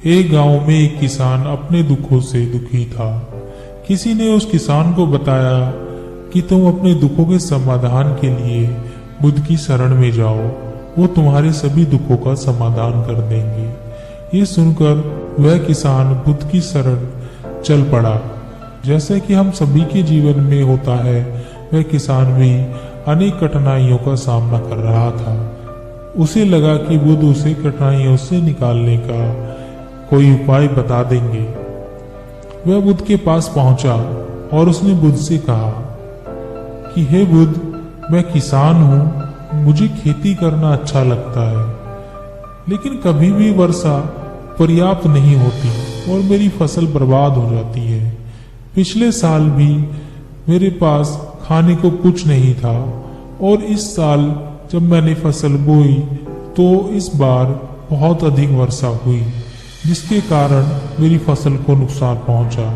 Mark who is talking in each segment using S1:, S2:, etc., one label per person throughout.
S1: एक गांव में एक किसान अपने दुखों से दुखी था। किसी ने उस किसान को बताया कि तुम अपने दुखों के समाधान के लिए बुद्ध की शरण में जाओ, वो तुम्हारे सभी दुखों का समाधान कर देंगे। ये सुनकर वह किसान बुद्ध की शरण चल पड़ा। जैसे कि हम सभी के जीवन में होता है, वह किसान भी अनेक कठिनाइयों का सामना कर रहा था। उसे लगा कि बुद्ध उसे कठिनाइयों से निकालने का कोई उपाय बता देंगे। वह बुद्ध के पास पहुंचा और उसने बुद्ध से कहा कि हे बुद्ध, मैं किसान हूं, मुझे खेती करना अच्छा लगता है, लेकिन कभी भी वर्षा पर्याप्त नहीं होती और मेरी फसल बर्बाद हो जाती है। पिछले साल भी मेरे पास खाने को कुछ नहीं था और इस साल जब मैंने फसल बोई तो इस बार बहुत अधिक वर्षा हुई, जिसके कारण मेरी फसल को नुकसान पहुंचा।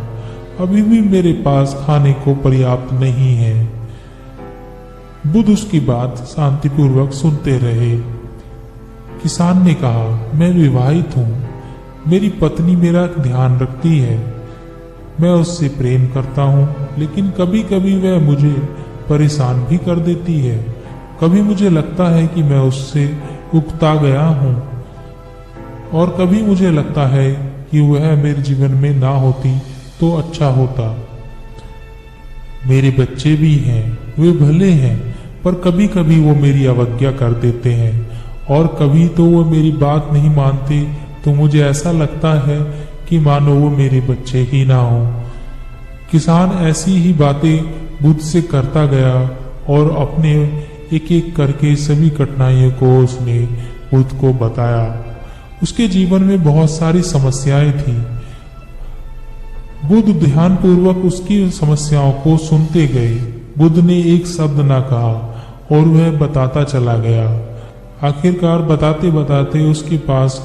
S1: अभी भी मेरे पास खाने को पर्याप्त नहीं है। बुद्ध उसकी बात शांतिपूर्वक सुनते रहे। किसान ने कहा, मैं विवाहित हूं, मेरी पत्नी मेरा ध्यान रखती है, मैं उससे प्रेम करता हूं, लेकिन कभी कभी वह मुझे परेशान भी कर देती है। कभी मुझे लगता है कि मैं उससे उकता गया हूं और कभी मुझे लगता है कि वह मेरे जीवन में ना होती तो अच्छा होता। मेरे बच्चे भी हैं, वे भले हैं, पर कभी कभी वो मेरी अवज्ञा कर देते हैं और कभी तो वो मेरी बात नहीं मानते, तो मुझे ऐसा लगता है कि मानो वो मेरे बच्चे ही ना हो। किसान ऐसी ही बातें बुद्ध से करता गया और अपने एक एक करके सभी कठिनाइयों को उसने बुद्ध को बताया। उसके जीवन में बहुत सारी समस्याएं थी। बुद्ध ध्यानपूर्वक उसकी समस्याओं को सुनते गए। बुद्ध ने एक शब्द ना कहा और वह बताता चला गया। आखिरकार बताते बताते उसके पास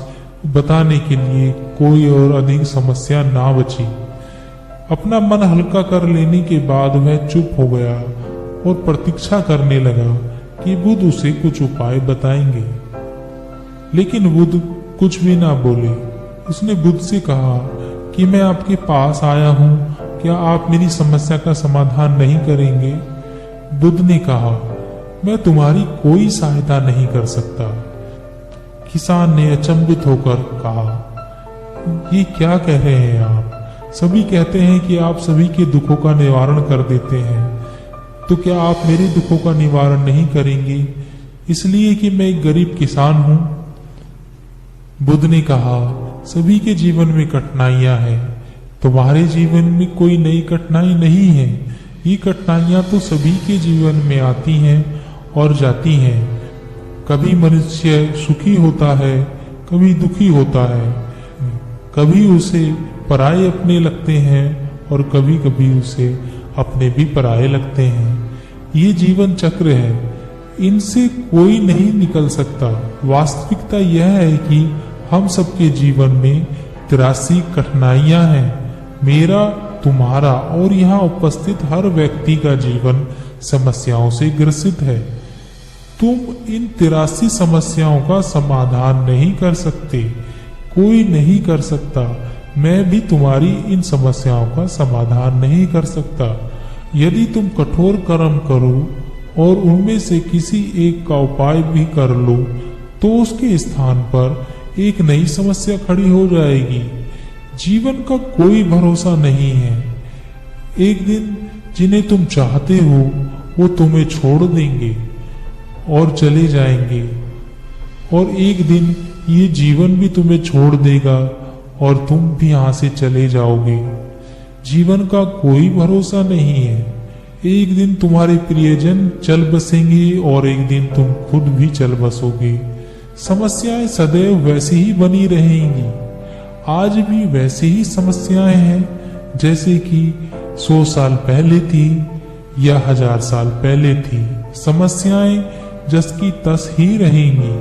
S1: बताने के लिए कोई और अधिक समस्या ना बची। अपना मन हल्का कर लेने के बाद वह चुप हो गया और प्रतीक्षा करने लगा कि बुद्ध उसे कुछ उपाय बताएंगे, लेकिन बुद्ध कुछ भी ना बोले। उसने बुद्ध से कहा कि मैं आपके पास आया हूं, क्या आप मेरी समस्या का समाधान नहीं करेंगे? बुद्ध ने कहा, मैं तुम्हारी कोई सहायता नहीं कर सकता। किसान ने अचंभित होकर कहा, ये क्या कह रहे हैं आप? सभी कहते हैं कि आप सभी के दुखों का निवारण कर देते हैं, तो क्या आप मेरे दुखों का निवारण नहीं करेंगे इसलिए कि मैं एक गरीब किसान हूं? बुद्ध ने कहा, सभी के जीवन में कठिनाइयां हैं, तुम्हारे जीवन में कोई नई कठिनाई नहीं है। ये कठिनाइयां तो सभी के जीवन में आती हैं और जाती हैं। कभी मनुष्य सुखी होता है, कभी दुखी होता है, कभी उसे पराये अपने लगते हैं और कभी कभी उसे अपने भी पराये लगते हैं। ये जीवन चक्र है, इनसे कोई नहीं निकल सकता। वास्तविकता यह है कि हम सबके जीवन में 83 कठिनाइयां हैं। मेरा, तुम्हारा और यहाँ उपस्थित हर व्यक्ति का जीवन समस्याओं से ग्रसित है। तुम इन 83 समस्याओं का समाधान नहीं कर सकते, कोई नहीं कर सकता। मैं भी तुम्हारी इन समस्याओं का समाधान नहीं कर सकता। यदि तुम कठोर कर्म करो और उनमें से किसी एक का उपाय भी कर लो, तो उसके स्थान पर एक नई समस्या खड़ी हो जाएगी। जीवन का कोई भरोसा नहीं है। एक दिन जिन्हें तुम चाहते हो वो तुम्हें छोड़ देंगे और चले जाएंगे, और एक दिन ये जीवन भी तुम्हें छोड़ देगा और तुम भी यहाँ से चले जाओगे। जीवन का कोई भरोसा नहीं है। एक दिन तुम्हारे प्रियजन चल बसेंगे और एक दिन तुम खुद भी चल बसोगे। समस्याएं सदैव वैसी ही बनी रहेंगी। आज भी वैसी ही समस्याएं हैं जैसे कि 100 साल पहले थी या 1000 साल पहले थी। समस्याएं जस की तस ही रहेंगी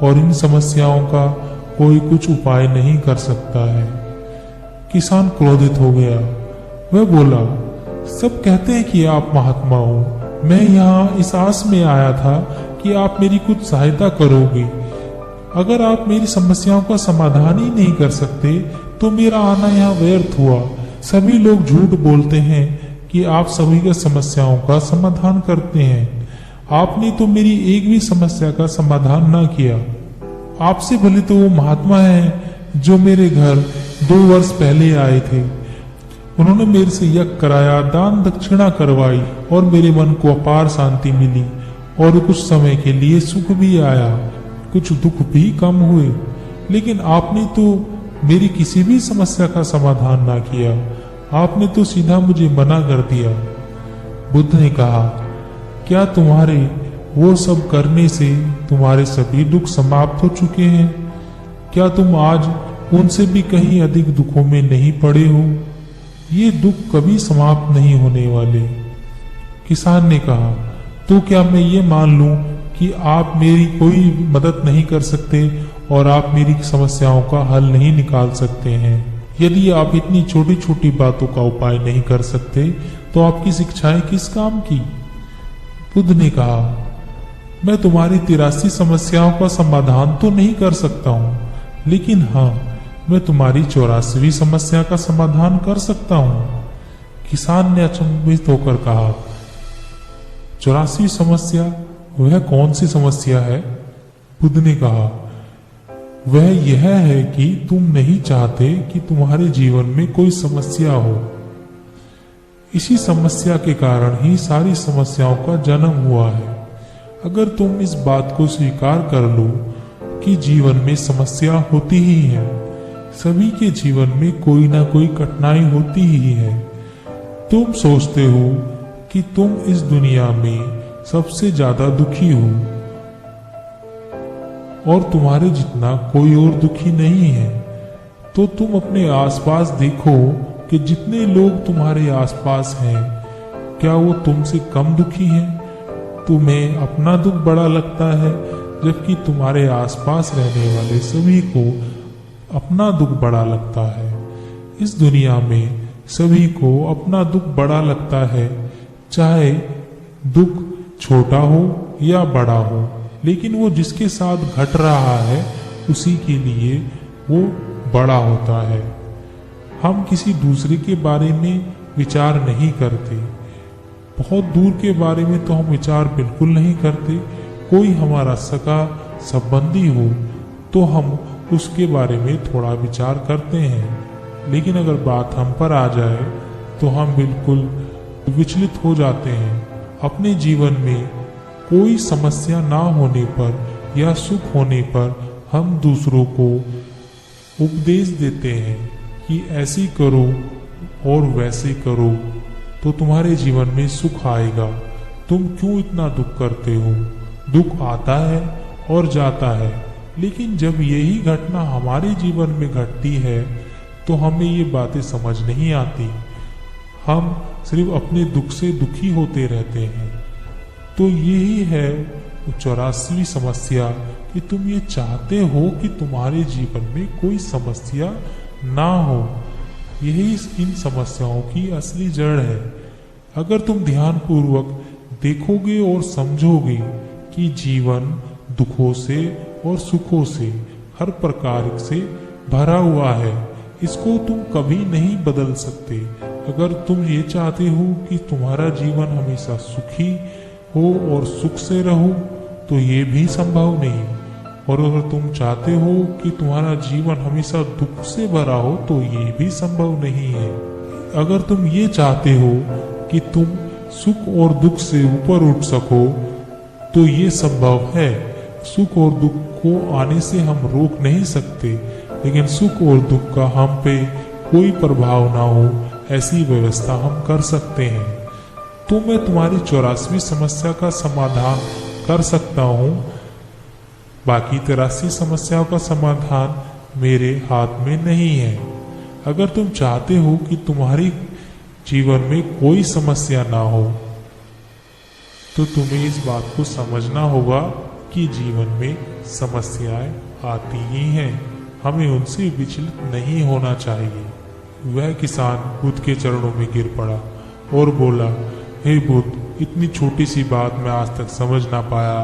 S1: और इन समस्याओं का कोई कुछ उपाय नहीं कर सकता है। किसान क्रोधित हो गया। वह बोला, सब कहते हैं कि आप महात्मा हो। मैं यहाँ इस आस में आया था कि आप मेरी कुछ सहायता करोगे। अगर आप मेरी समस्याओं का समाधान ही नहीं कर सकते तो मेरा आना यहाँ व्यर्थ हुआ। सभी लोग झूठ बोलते हैं कि आप सभी की समस्याओं का समाधान करते हैं। आपने तो मेरी एक भी समस्या का समाधान ना किया। आपसे भले तो वो महात्मा हैं जो मेरे घर 2 वर्ष पहले आए थे। उन्होंने मेरे से यज्ञ कराया, दान दक्षिणा करवाई और मेरे मन को अपार शांति मिली और कुछ समय के लिए सुख भी आया, कुछ दुख भी कम हुए। लेकिन आपने तो मेरी किसी भी समस्या का समाधान ना किया। आपने तो सीधा मुझे मना कर दिया। बुद्ध ने कहा, क्या तुम्हारे वो सब करने से तुम्हारे सभी दुख समाप्त हो चुके हैं? क्या तुम आज उनसे भी कहीं अधिक दुखों में नहीं पड़े हो? ये दुख कभी समाप्त नहीं होने वाले। किसान ने कहा, तो क्या मैं ये मान लूं कि आप मेरी कोई मदद नहीं कर सकते और आप मेरी समस्याओं का हल नहीं निकाल सकते हैं? यदि आप इतनी छोटी छोटी बातों का उपाय नहीं कर सकते तो आपकी शिक्षाएं किस काम की? बुद्ध ने कहा, मैं तुम्हारी 83 समस्याओं का समाधान तो नहीं कर सकता हूँ, लेकिन हाँ, मैं तुम्हारी 84वीं समस्या का समाधान कर सकता हूँ। किसान ने अचंभित होकर कहा, 84वीं समस्या? वह कौन सी समस्या है? बुद्ध ने कहा, वह यह है कि तुम नहीं चाहते कि तुम्हारे जीवन में कोई समस्या हो। इसी समस्या के कारण ही सारी समस्याओं का जन्म हुआ है। अगर तुम इस बात को स्वीकार कर लो कि जीवन में समस्या होती ही है, सभी के जीवन में कोई ना कोई कठिनाई होती ही है। तुम सोचते हो कि तुम इस दुनिया में सबसे ज्यादा दुखी हो और तुम्हारे जितना कोई और दुखी नहीं है, तो तुम अपने आसपास देखो कि जितने लोग तुम्हारे आसपास हैं, क्या वो तुमसे कम दुखी हैं? तुम्हें अपना दुख बड़ा लगता है, जबकि तुम्हारे आसपास रहने वाले सभी को अपना दुख बड़ा लगता है। इस दुनिया में सभी को अपना दुख बड़ा लगता है, चाहे दुख छोटा हो या बड़ा हो, लेकिन वो जिसके साथ घट रहा है उसी के लिए वो बड़ा होता है। हम किसी दूसरे के बारे में विचार नहीं करते, बहुत दूर के बारे में तो हम विचार बिल्कुल नहीं करते। कोई हमारा सगा संबंधी हो तो हम उसके बारे में थोड़ा विचार करते हैं, लेकिन अगर बात हम पर आ जाए तो हम बिल्कुल विचलित हो जाते हैं। अपने जीवन में कोई समस्या ना होने पर या सुख होने पर हम दूसरों को उपदेश देते हैं कि ऐसी करो और वैसे करो तो तुम्हारे जीवन में सुख आएगा। तुम क्यों इतना दुख करते हो? दुख आता है और जाता है, लेकिन जब यही घटना हमारे जीवन में घटती है तो हमें ये बातें समझ नहीं आती। हम सिर्फ अपने दुख से दुखी होते रहते हैं। तो यही है 84वीं समस्या कि तुम ये चाहते हो कि तुम्हारे जीवन में कोई समस्या ना हो। यही इन समस्याओं की असली जड़ है। अगर तुम ध्यान पूर्वक देखोगे और समझोगे कि जीवन दुखों से और सुखों से हर प्रकार से भरा हुआ है, इसको तुम कभी नहीं बदल सकते। अगर तुम ये चाहते हो कि तुम्हारा जीवन हमेशा सुखी हो और सुख से रहो तो ये भी संभव नहीं, और अगर तुम चाहते हो कि तुम्हारा जीवन हमेशा दुख से भरा हो तो ये भी संभव नहीं है। अगर तुम ये चाहते हो कि तुम सुख और दुख से ऊपर उठ सको तो ये संभव है। सुख और दुख को आने से हम रोक नहीं सकते, लेकिन सुख और दुख का हम पे कोई प्रभाव ना हो ऐसी व्यवस्था हम कर सकते हैं। तो मैं तुम्हारी 84वीं समस्या का समाधान कर सकता हूँ, बाकी 83 समस्याओं का समाधान मेरे हाथ में नहीं है। अगर तुम चाहते हो कि तुम्हारी जीवन में कोई समस्या ना हो तो तुम्हें इस बात को समझना होगा कि जीवन में समस्याएं आती ही हैं, हमें उनसे विचलित नहीं होना चाहिए। वह किसान बुद्ध के चरणों में गिर पड़ा और बोला, हे बुद्ध, इतनी छोटी सी बात मैं आज तक समझ ना पाया।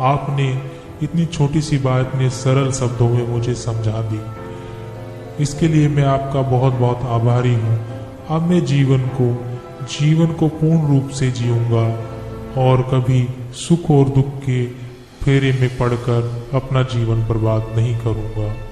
S1: आपने इतनी छोटी सी बात इतने सरल शब्दों में मुझे समझा दी। इसके लिए मैं आपका बहुत बहुत आभारी हूँ। अब मैं जीवन को पूर्ण रूप से जीऊंगा और कभी सुख और दुख के फेरे में पड़कर अपना जीवन बर्बाद नहीं करूंगा।